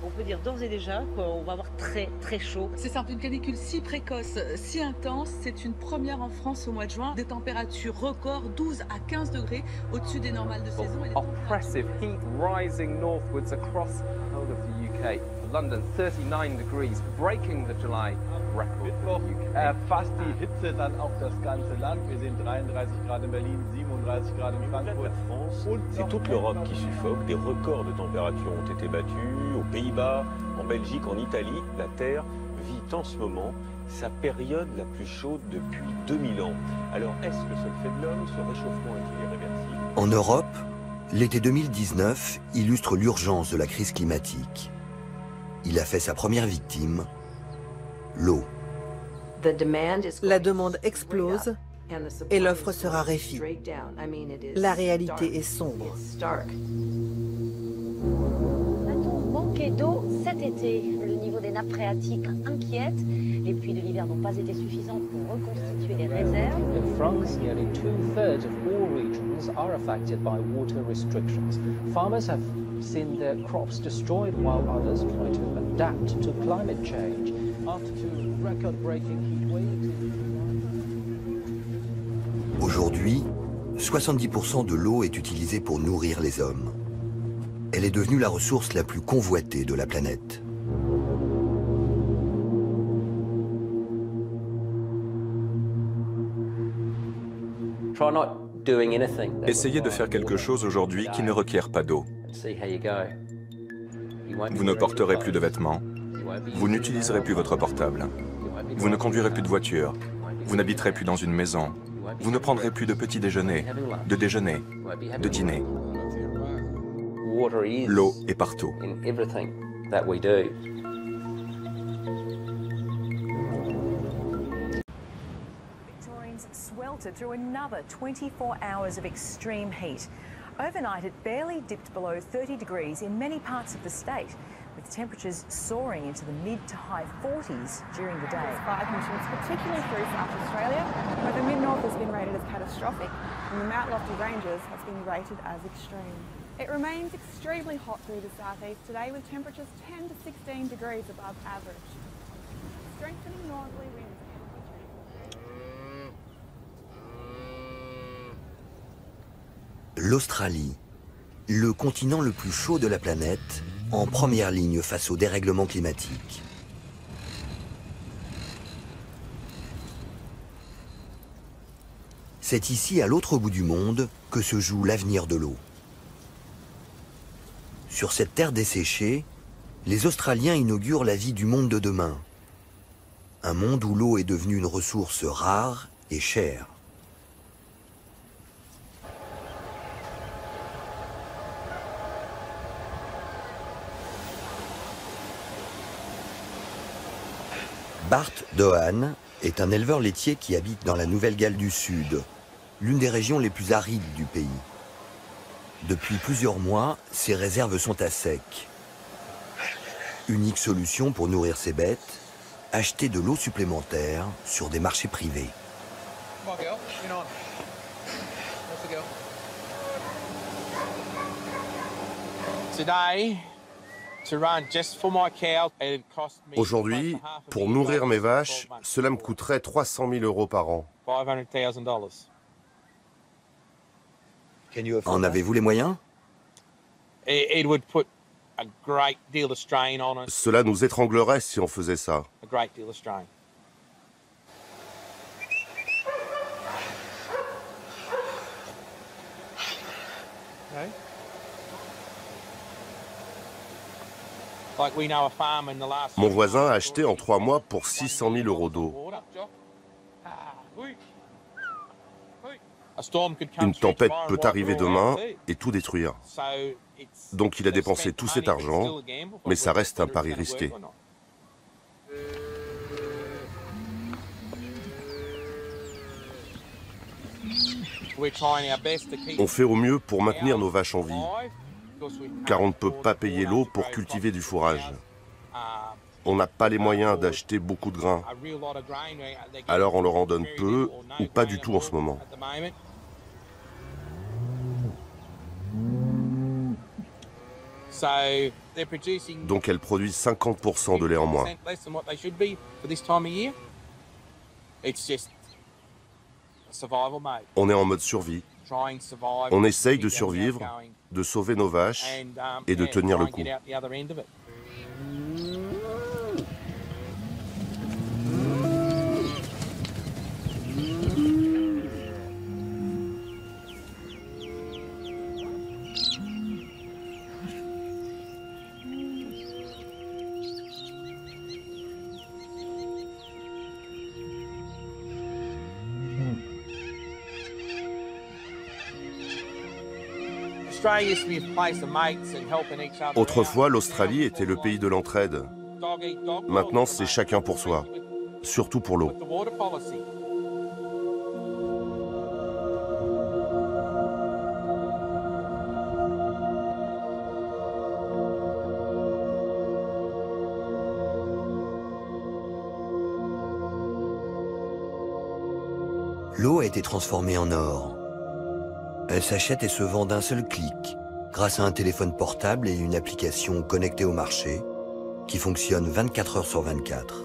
On peut dire d'ores et déjà qu'on va avoir très très chaud. C'est simple, une canicule si précoce, si intense, c'est une première en France au mois de juin. Des températures records, 12 à 15 degrés au-dessus des normales de saison. Oppressive heat rising northwards across the whole of the UK. London 39 degrees, breaking the July record. Mittwoch erfasst die Hitze dann auch das ganze Land. Wir sehen 33 Grad in Berlin, 37 Grad in Frankfurt. C'est toute l'Europe qui suffoque. Des records de température ont été battus aux Pays-Bas, en Belgique, en Italie. La Terre vit en ce moment sa période la plus chaude depuis 2000 ans. Alors, est-ce le seul fait de l'homme? Ce réchauffement est-il irréversible? En Europe, l'été 2019 illustre l'urgence de la crise climatique. Il a fait sa première victime, l'eau. La demande explose et l'offre se raréfie. La réalité est sombre. Va-t-on manquer d'eau cet été? Le niveau des nappes phréatiques inquiète. Les pluies de l'hiver n'ont pas été suffisantes pour reconstituer les réserves. In France, nearly 2/3 of all regions are affected by water restrictions. Farmers have seen their crops destroyed while others try to adapt to climate change. After two record-breaking heat waves. Aujourd'hui, 70% de l'eau est utilisée pour nourrir les hommes. Elle est devenue la ressource la plus convoitée de la planète. Essayez de faire quelque chose aujourd'hui qui ne requiert pas d'eau. Vous ne porterez plus de vêtements. Vous n'utiliserez plus votre portable. Vous ne conduirez plus de voiture. Vous n'habiterez plus dans une maison. Vous ne prendrez plus de petit déjeuner, de déjeuner, de dîner. L'eau est partout. Sweltered through another 24 hours of extreme heat. Overnight, it barely dipped below 30 degrees in many parts of the state, with temperatures soaring into the mid to high 40s during the day. Fire conditions, particularly through South Australia, where the mid-north has been rated as catastrophic and the Mount Lofty Ranges has been rated as extreme. It remains extremely hot through the southeast today, with temperatures 10 to 16 degrees above average. Strengthening northerly winds. L'Australie, le continent le plus chaud de la planète, en première ligne face au dérèglement climatique. C'est ici, à l'autre bout du monde, que se joue l'avenir de l'eau. Sur cette terre desséchée, les Australiens inaugurent la vie du monde de demain. Un monde où l'eau est devenue une ressource rare et chère. Bart Dohan est un éleveur laitier qui habite dans la Nouvelle-Galles du Sud, l'une des régions les plus arides du pays. Depuis plusieurs mois, ses réserves sont à sec. Unique solution pour nourrir ses bêtes, acheter de l'eau supplémentaire sur des marchés privés. Aujourd'hui, pour nourrir mes vaches, cela me coûterait 300 000 € par an. En avez-vous les moyens? Cela nous étranglerait si on faisait ça. Mon voisin a acheté en 3 mois pour 600 000 € d'eau. Une tempête peut arriver demain et tout détruire. Donc il a dépensé tout cet argent, mais ça reste un pari risqué. On fait au mieux pour maintenir nos vaches en vie, car on ne peut pas payer l'eau pour cultiver du fourrage. On n'a pas les moyens d'acheter beaucoup de grains, alors on leur en donne peu ou pas du tout en ce moment. Donc elles produisent 50% de lait en moins. On est en mode survie. On essaye de survivre, de sauver nos vaches et de tenir le coup. Autrefois, l'Australie était le pays de l'entraide. Maintenant, c'est chacun pour soi, surtout pour l'eau. L'eau a été transformée en or. Elle s'achète et se vend d'un seul clic, grâce à un téléphone portable et une application connectée au marché, qui fonctionne 24 heures sur 24.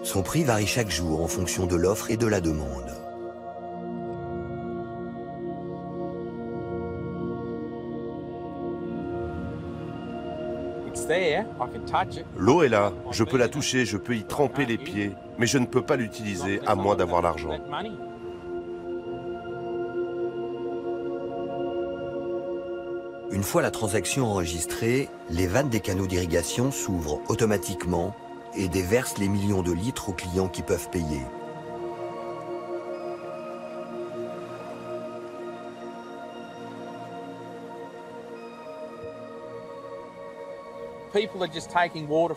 Son prix varie chaque jour en fonction de l'offre et de la demande. L'eau est là, je peux la toucher, je peux y tremper les pieds, mais je ne peux pas l'utiliser à moins d'avoir l'argent. Une fois la transaction enregistrée, les vannes des canaux d'irrigation s'ouvrent automatiquement et déversent les millions de litres aux clients qui peuvent payer.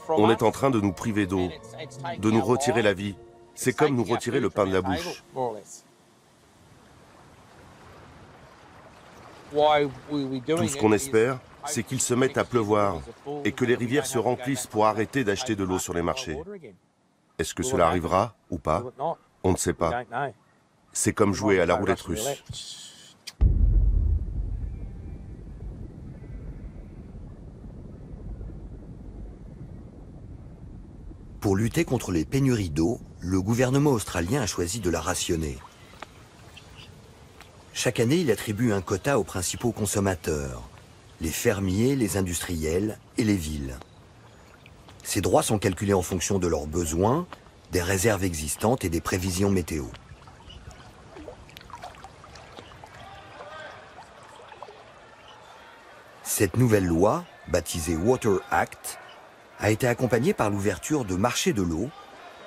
On est en train de nous priver d'eau, de nous retirer la vie. C'est comme nous retirer le pain de la bouche. Tout ce qu'on espère, c'est qu'il se mette à pleuvoir et que les rivières se remplissent pour arrêter d'acheter de l'eau sur les marchés. Est-ce que cela arrivera ou pas? On ne sait pas. C'est comme jouer à la roulette russe. Pour lutter contre les pénuries d'eau, le gouvernement australien a choisi de la rationner. Chaque année, il attribue un quota aux principaux consommateurs, les fermiers, les industriels et les villes. Ces droits sont calculés en fonction de leurs besoins, des réserves existantes et des prévisions météo. Cette nouvelle loi, baptisée Water Act, a été accompagnée par l'ouverture de marchés de l'eau,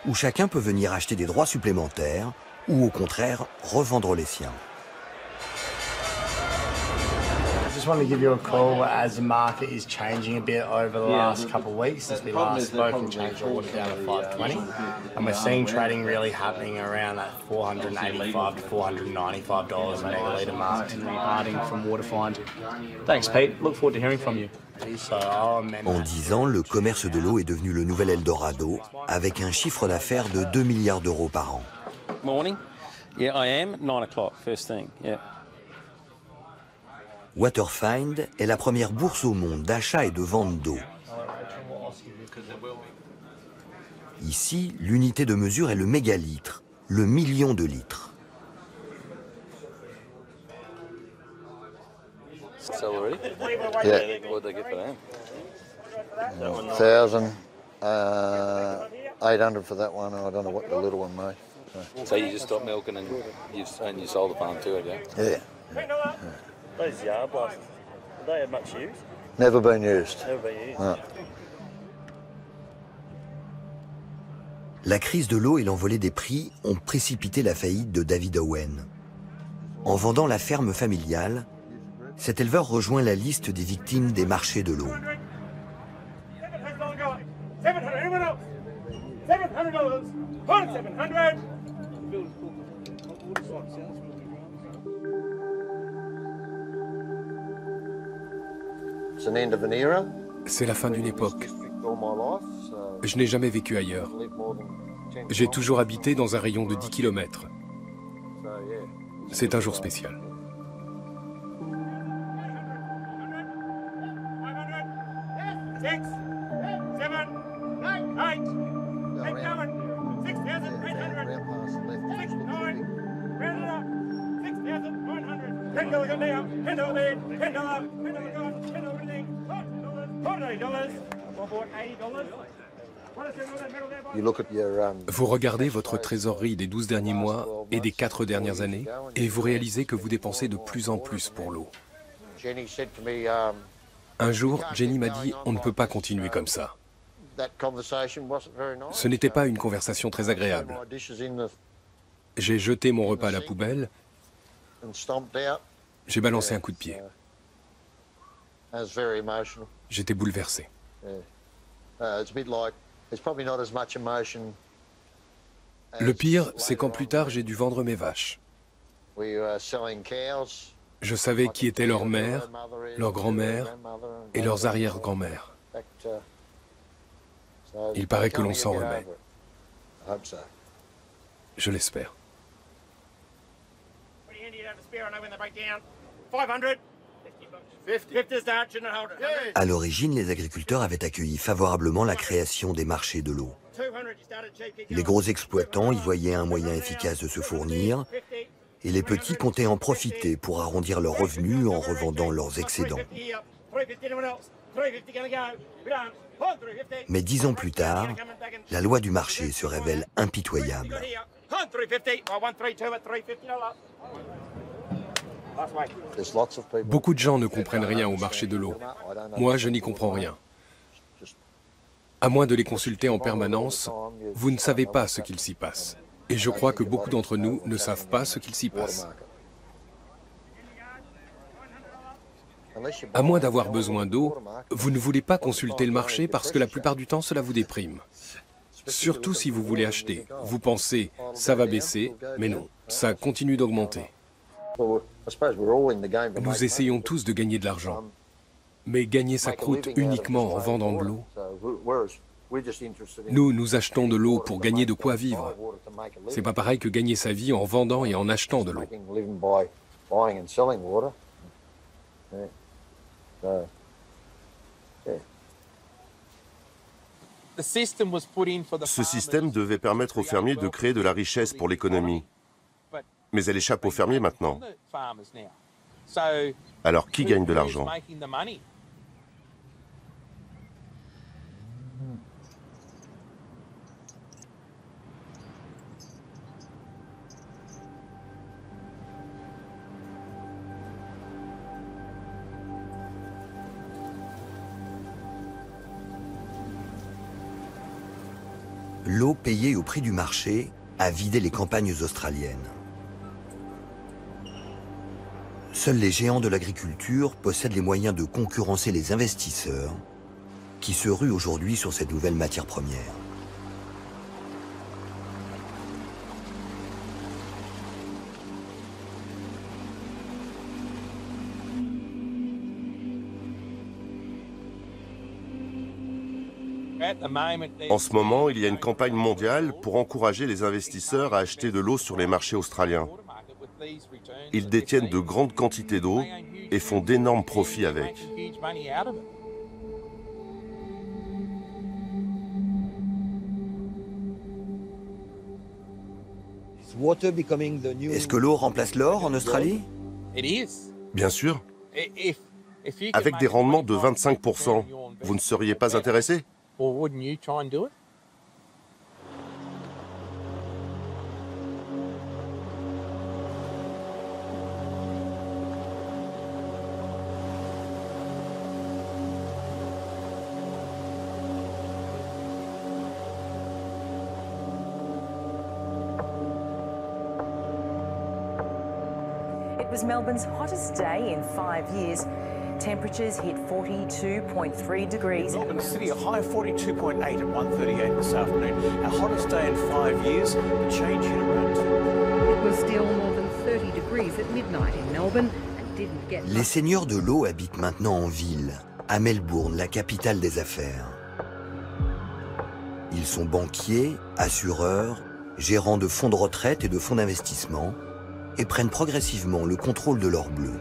où chacun peut venir acheter des droits supplémentaires ou au contraire revendre les siens. I just wanted to give you a call as the market is changing a bit over the last couple of weeks since we last spoke and changed the water down to 520. And we're seeing trading really happening around that $485 to $495 a megalitre mark. Departing from Waterfind. Thanks, Pete. Look forward to hearing from you. En 10 ans, le commerce de l'eau est devenu le nouvel Eldorado, avec un chiffre d'affaires de 2 milliards d'euros par an. Morning. Yeah, I am. 9 o'clock, first thing. Yeah. Waterfind est la première bourse au monde d'achat et de vente d'eau. Ici, l'unité de mesure est le mégalitre, le million de litres. Sell already? Yeah. What did they get for them? 1,000, 800 for that one. I don't know what the little one made. So you just stopped milking and you sold the farm too, have you? Yeah. Those yard blasters, have they had much use? Never been used. Never been used. No. La crise de l'eau et l'envolée des prix ont précipité la faillite de David Owen. En vendant la ferme familiale, cet éleveur rejoint la liste des victimes des marchés de l'eau. C'est la fin d'une époque. Je n'ai jamais vécu ailleurs. J'ai toujours habité dans un rayon de 10 km. C'est un jour spécial. Vous regardez votre trésorerie des 12 derniers mois et des 4 dernières années et vous réalisez que vous dépensez de plus en plus pour l'eau. Un jour, Jenny m'a dit « On ne peut pas continuer comme ça ». Ce n'était pas une conversation très agréable. J'ai jeté mon repas à la poubelle. J'ai balancé un coup de pied. J'étais bouleversé. Le pire, c'est quand plus tard j'ai dû vendre mes vaches. Je savais qui étaient leurs mères, leurs grands-mères et leurs arrière-grands-mères. Il paraît que l'on s'en remet. Je l'espère. À l'origine, les agriculteurs avaient accueilli favorablement la création des marchés de l'eau. Les gros exploitants y voyaient un moyen efficace de se fournir, et les petits comptaient en profiter pour arrondir leurs revenus en revendant leurs excédents. Mais 10 ans plus tard, la loi du marché se révèle impitoyable. Beaucoup de gens ne comprennent rien au marché de l'eau. Moi, je n'y comprends rien. À moins de les consulter en permanence, vous ne savez pas ce qu'il s'y passe. Et je crois que beaucoup d'entre nous ne savent pas ce qu'il s'y passe. À moins d'avoir besoin d'eau, vous ne voulez pas consulter le marché parce que la plupart du temps, cela vous déprime. Surtout si vous voulez acheter. Vous pensez, ça va baisser, mais non, ça continue d'augmenter. Nous essayons tous de gagner de l'argent. Mais gagner sa croûte uniquement en vendant de l'eau. Nous achetons de l'eau pour gagner de quoi vivre. C'est pas pareil que gagner sa vie en vendant et en achetant de l'eau. Ce système devait permettre aux fermiers de créer de la richesse pour l'économie. Mais elle échappe aux fermiers maintenant. Alors qui gagne de l'argent ? L'eau payée au prix du marché a vidé les campagnes australiennes. Seuls les géants de l'agriculture possèdent les moyens de concurrencer les investisseurs qui se ruent aujourd'hui sur cette nouvelle matière première. En ce moment, il y a une campagne mondiale pour encourager les investisseurs à acheter de l'eau sur les marchés australiens. Ils détiennent de grandes quantités d'eau et font d'énormes profits avec. Est-ce que l'eau remplace l'or en Australie? Bien sûr. Avec des rendements de 25%, vous ne seriez pas intéressé? It was Melbourne's hottest day in 5 years. Temperatures hit 42.3 degrees. Melbourne City, a high of 42.8 at 1:38 this afternoon. Our hottest day in 5 years. The change hit around 2. It was still more than 30 degrees at midnight in Melbourne and didn't get. Les seigneurs de l'eau habitent maintenant en ville, à Melbourne, la capitale des affaires. Ils sont banquiers, assureurs, gérants de fonds de retraite et de fonds d'investissement et prennent progressivement le contrôle de l'or bleu.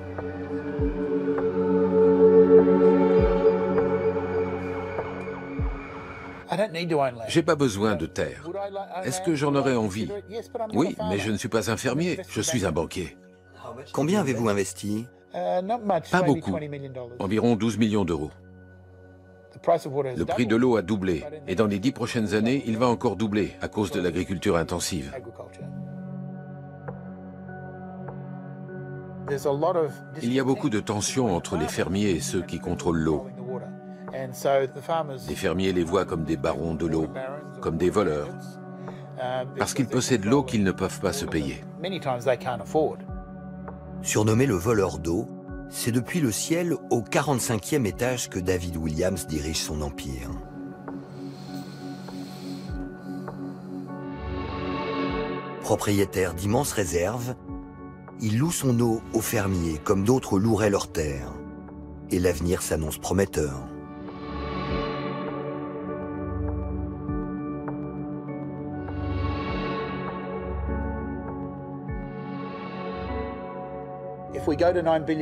J'ai pas besoin de terre. Est-ce que j'en aurais envie? Oui, mais je ne suis pas un fermier, je suis un banquier. Combien avez-vous investi? Pas beaucoup, environ 12 millions d'euros. Le prix de l'eau a doublé, et dans les 10 prochaines années, il va encore doubler à cause de l'agriculture intensive. Il y a beaucoup de tensions entre les fermiers et ceux qui contrôlent l'eau. Les fermiers les voient comme des barons de l'eau, comme des voleurs, parce qu'ils possèdent l'eau qu'ils ne peuvent pas se payer. Surnommé le voleur d'eau, c'est depuis le ciel au 45e étage que David Williams dirige son empire. Propriétaire d'immenses réserves, il loue son eau aux fermiers comme d'autres loueraient leurs terres. Et l'avenir s'annonce prometteur.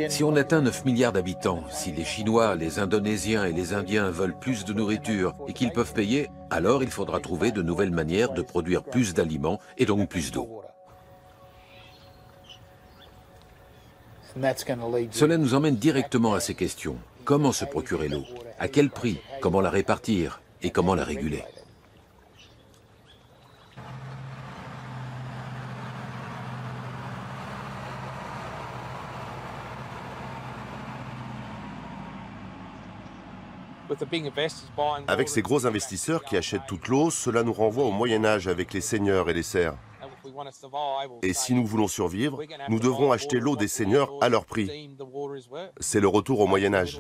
Si on atteint 9 milliards d'habitants, si les Chinois, les Indonésiens et les Indiens veulent plus de nourriture et qu'ils peuvent payer, alors il faudra trouver de nouvelles manières de produire plus d'aliments et donc plus d'eau. Cela nous emmène directement à ces questions. Comment se procurer l'eau? À quel prix? Comment la répartir? Et comment la réguler? Avec ces gros investisseurs qui achètent toute l'eau, cela nous renvoie au Moyen-Âge avec les seigneurs et les serfs. Et si nous voulons survivre, nous devrons acheter l'eau des seigneurs à leur prix. C'est le retour au Moyen-Âge.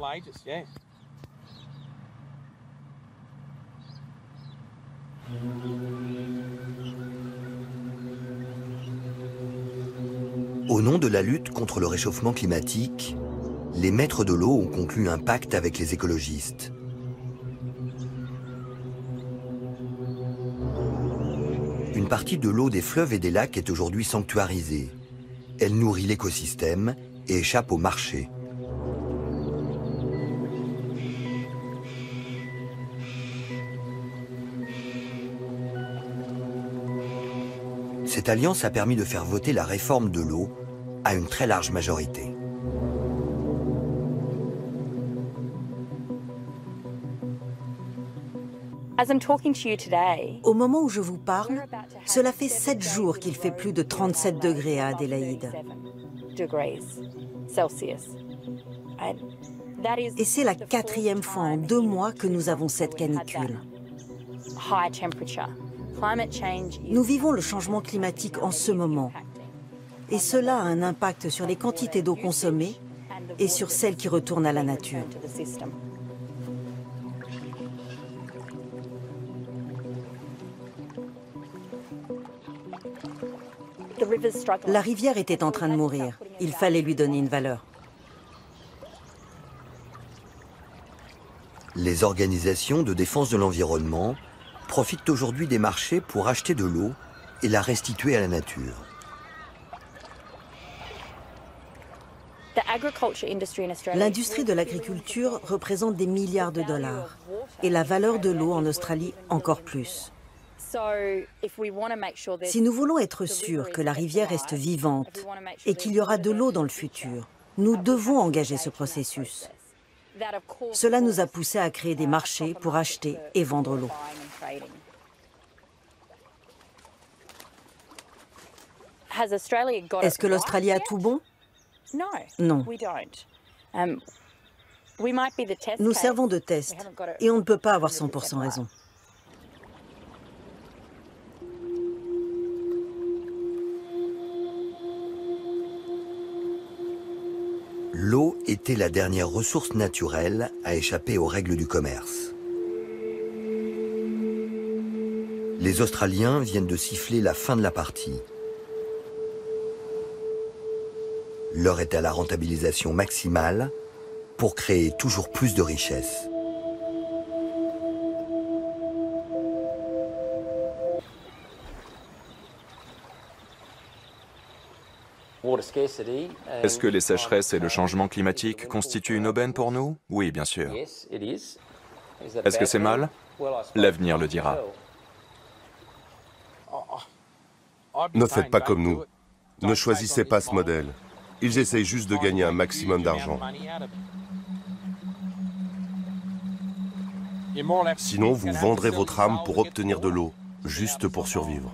Au nom de la lutte contre le réchauffement climatique, les maîtres de l'eau ont conclu un pacte avec les écologistes. Une partie de l'eau des fleuves et des lacs est aujourd'hui sanctuarisée. Elle nourrit l'écosystème et échappe au marché. Cette alliance a permis de faire voter la réforme de l'eau à une très large majorité. Au moment où je vous parle, cela fait 7 jours qu'il fait plus de 37 degrés à Adélaïde. Et c'est la 4e fois en 2 mois que nous avons cette canicule. Nous vivons le changement climatique en ce moment. Et cela a un impact sur les quantités d'eau consommées et sur celles qui retournent à la nature. La rivière était en train de mourir. Il fallait lui donner une valeur. Les organisations de défense de l'environnement profitent aujourd'hui des marchés pour acheter de l'eau et la restituer à la nature. L'industrie de l'agriculture représente des milliards de dollars et la valeur de l'eau en Australie encore plus. Si nous voulons être sûrs que la rivière reste vivante et qu'il y aura de l'eau dans le futur, nous devons engager ce processus. Cela nous a poussés à créer des marchés pour acheter et vendre l'eau. Est-ce que l'Australie a tout bon? Non. Nous servons de test et on ne peut pas avoir 100% raison. L'eau était la dernière ressource naturelle à échapper aux règles du commerce. Les Australiens viennent de siffler la fin de la partie. L'heure est à la rentabilisation maximale pour créer toujours plus de richesses. Est-ce que les sécheresses et le changement climatique constituent une aubaine pour nous? Oui, bien sûr. Est-ce que c'est mal? L'avenir le dira. Ne faites pas comme nous. Ne choisissez pas ce modèle. Ils essayent juste de gagner un maximum d'argent. Sinon, vous vendrez votre âme pour obtenir de l'eau, juste pour survivre.